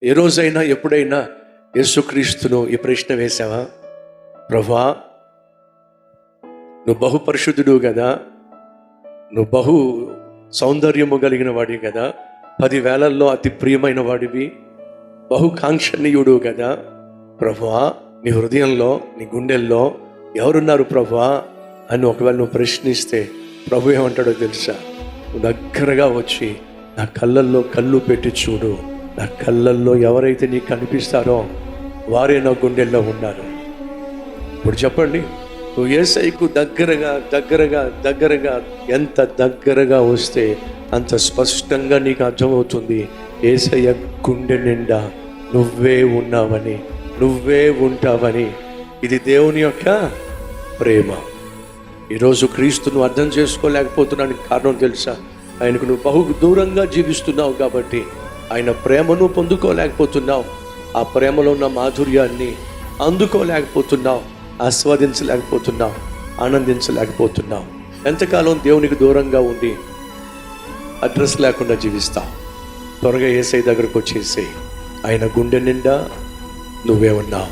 ఏ రోజైనా ఎప్పుడైనా యేసుక్రీస్తును ఈ ప్రశ్న వేశావా? ప్రభువా, నువ్వు బహు పరిశుద్ధుడు కదా, నువ్వు బహు సౌందర్యము కలిగిన వాడివి కదా, 10,000ల్లో అతి ప్రియమైన వాడివి, బహుకాంక్షణీయుడు కదా. ప్రభువా, నీ హృదయంలో, నీ గుండెల్లో ఎవరున్నారు ప్రభువా అని ఒకవేళ నువ్వు ప్రశ్నిస్తే ప్రభు ఏమంటాడో తెలుసా? నువ్వు దగ్గరగా వచ్చి నా కళ్ళల్లో కళ్ళు పెట్టి చూడు. నా కళ్ళల్లో ఎవరైతే నీకు కనిపిస్తారో వారే నా గుండెల్లో ఉన్నారు. ఇప్పుడు చెప్పండి, నువ్వు యేసయ్యకు దగ్గరగా దగ్గరగా దగ్గరగా ఎంత దగ్గరగా వస్తే అంత స్పష్టంగా నీకు అర్థమవుతుంది యేసయ్య గుండె నిండా నువ్వే ఉన్నావని, నువ్వే ఉంటావని. ఇది దేవుని యొక్క ప్రేమ. ఈరోజు క్రీస్తును అర్థం చేసుకోలేకపోతున్నానికి కారణం తెలుసా? ఆయనకు నువ్వు బహు దూరంగా జీవిస్తున్నావు కాబట్టి ఆయన ప్రేమను పొందుకోలేకపోతున్నావు. ఆ ప్రేమలో ఉన్న మాధుర్యాన్ని అందుకోలేకపోతున్నావు, ఆస్వాదించలేకపోతున్నావు, ఆనందించలేకపోతున్నావు. ఎంతకాలం దేవునికి దూరంగా ఉండి అడ్రస్ లేకుండా జీవిస్తావు? త్వరగా యేసయ్య దగ్గరకు వచ్చేసి ఆయన గుండె నిండా నువ్వే ఉన్నావు.